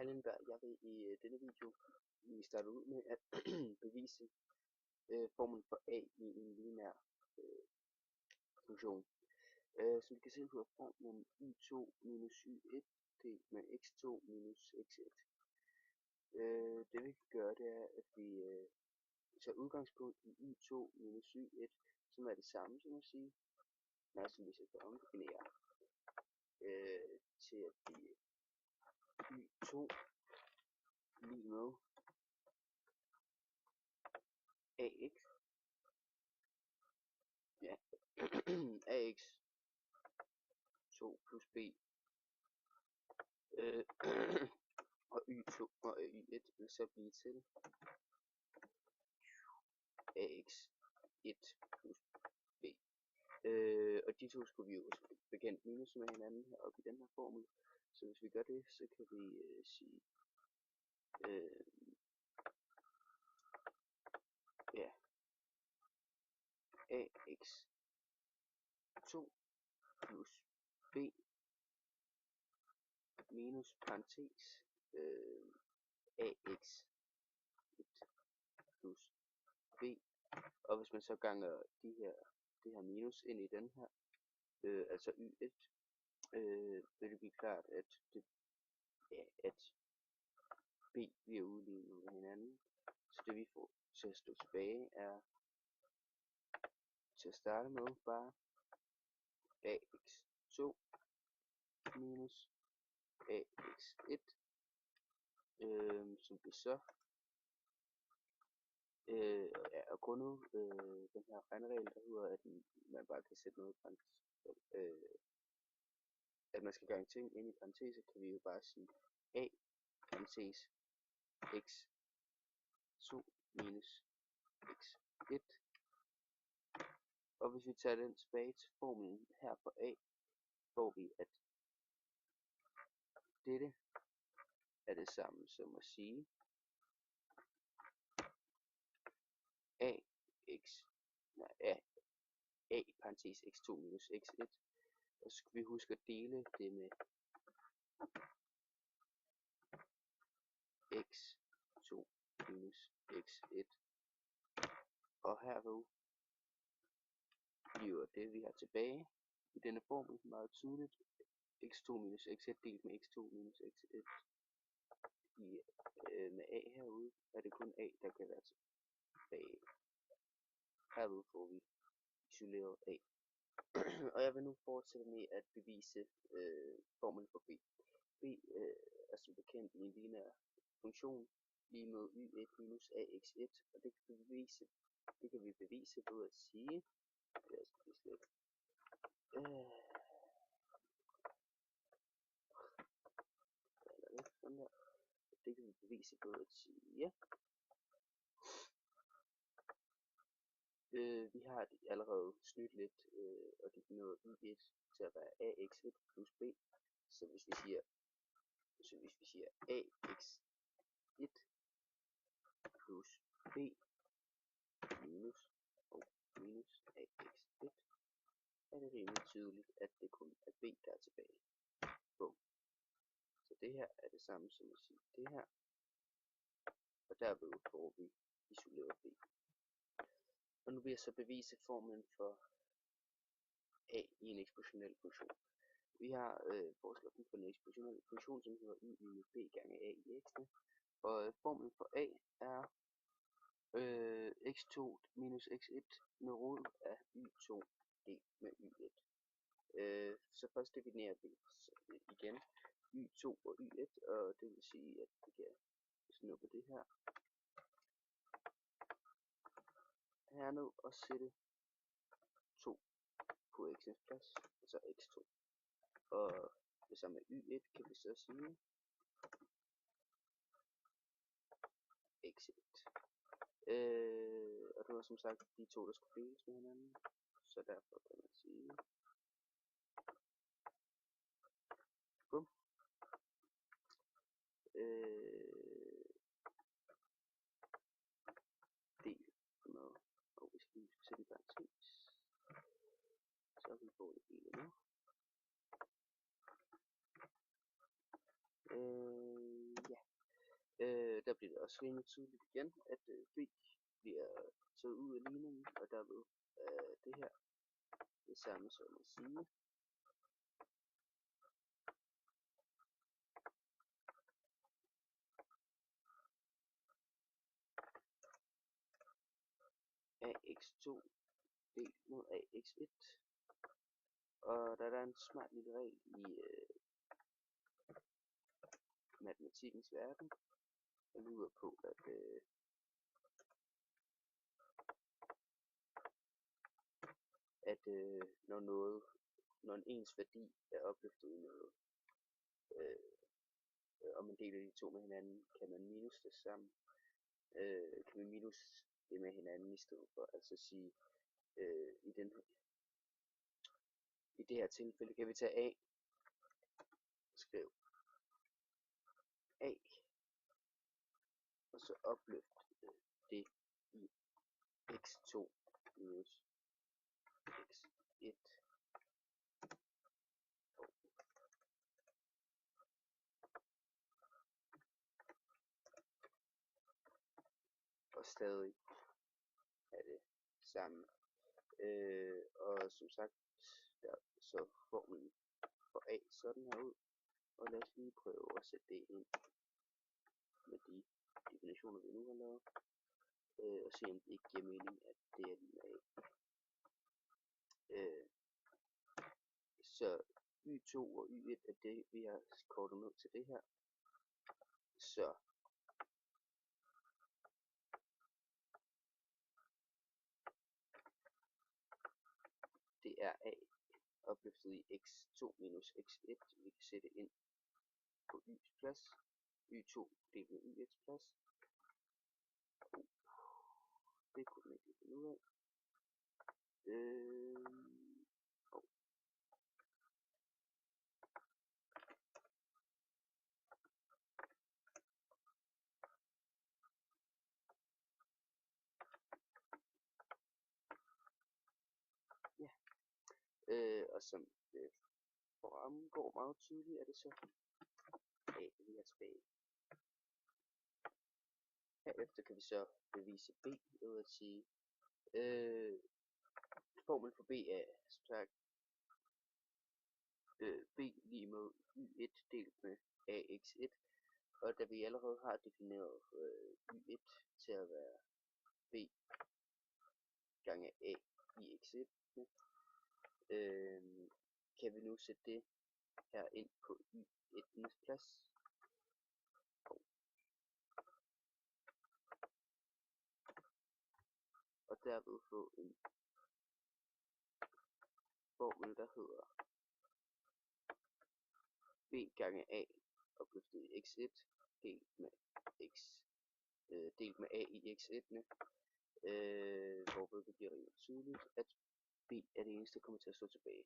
Hej Lindberg, jeg vil i denne video starte ud med at bevise formlen for a i en lineær funktion. Som vi kan se på formlen y2 minus y1 delt med x2 minus x1. Det vi kan gøre, det er, at vi tager udgangspunkt i y2 minus y1, som er det samme som at sige, som hvis jeg kan omdefinere til at blive y2 lige med ax, ja, ax 2 plus b, og y2 og y1 vil så blive til ax 1 plus b. Og de to skulle vi jo bekendt minus med hinanden heroppe i den her formel. Så hvis vi gør det, så kan vi sige, ja, ax 2 plus b minus parentes ax 1 plus b. Og hvis man så ganger det her minus ind i den her, altså y1, vil det blive klart, at at b bliver udlignet med hinanden. Så det vi får til at stå tilbage er til at starte med bare ax2 minus ax1, som vi så er grundet den her regneregel, der hedder, at man bare kan sætte noget at man skal gange ting ind i parenteser, kan vi jo bare sige a parentes x2 minus x1. Og hvis vi tager den tilbage til formlen her for a, får vi, at dette er det samme som at sige a parentes x2 minus x1. Og så skal vi huske at dele det med x2 minus x1. Og herved bliver det, vi har tilbage i denne formel, meget tydeligt. x2 minus x1 delt med x2 minus x1. Med a herude er det kun a, der kan være tilbage. Herved får vi isoleret a. Og jeg vil nu fortsætte med at bevise formlen for b. b er som bekendt en lineær funktion lige med y1 minus ax1, og det kan vi bevise ved at sige, jeg skal lige slet, det kan vi bevise ved at sige, vi har allerede snydt lidt og defineret y1 til at være ax1 plus b, så hvis vi siger ax1 plus b minus ax1, er det rimelig tydeligt, at det kun er b, der er tilbage. Bum. Så det her er det samme som at sige det her, og derved får vi isoleret b. Og nu vil jeg så bevise formlen for a i en eksponentiel funktion. Vi har foreslået for en eksponentiel funktion, som hedder y minus b gange a i x'ene. Og formlen for a er x2 minus x1 med rod af y2 delt med y1. Så først definerer vi igen y2 og y1, og det vil sige, at vi kan snuppe det her herned og sætte 2 på x's plads, og så x2. Og det samme med y1 kan vi så sige x1. Og det var som sagt de to, der skulle deles med hinanden, så derfor kan man sige bum. Del med, og vi skal lige sætte i parentes, så vi får det hele nu. Ja. Der bliver det også rimelig tydeligt igen, at B bliver taget ud af ligningen, og derved det her det samme som at sige, AX2 delt mod AX1. Og der er en smart lille regel i matematikkens verden, der lyder på, at når en ens værdi er opløftet i noget, og man deler de to med hinanden, kan man minus det sammen. Kan man minus det med hinanden i stedet for, altså sige, i det her tilfælde kan vi tage A, skriv A, og så opløfte det i x2 minus x1. Og stadig er det samme. Og som sagt, der så formlen for A sådan her ud. Og lad os lige prøve at sætte det ind med de definitioner, vi nu har lavet. Og se om det ikke giver mening, at det er lige med A. Så Y2 og Y1 er det, vi har kortet ned til det her. Så det er A opløftet i x2 minus x1, vi kan sætte ind på Y's plads. Y2 delt med Y's plads. Det kunne man ikke finde ud af. Og som det fremgår meget tydeligt, er det så A, vi er tilbage. Herefter kan vi så bevise B ved at sige, formlen for B er som sagt B lige med Y1 delt med AX1, og da vi allerede har defineret Y1 til at være B gange A i x1, kan vi nu sætte det her ind på Y1'ens plads. Og derved få en formel, der hedder B gange A opløftet i x1 delt med A i x1'ene, hvorved det bliver rimelig tydeligt, at B er det eneste, der kommer til at stå tilbage.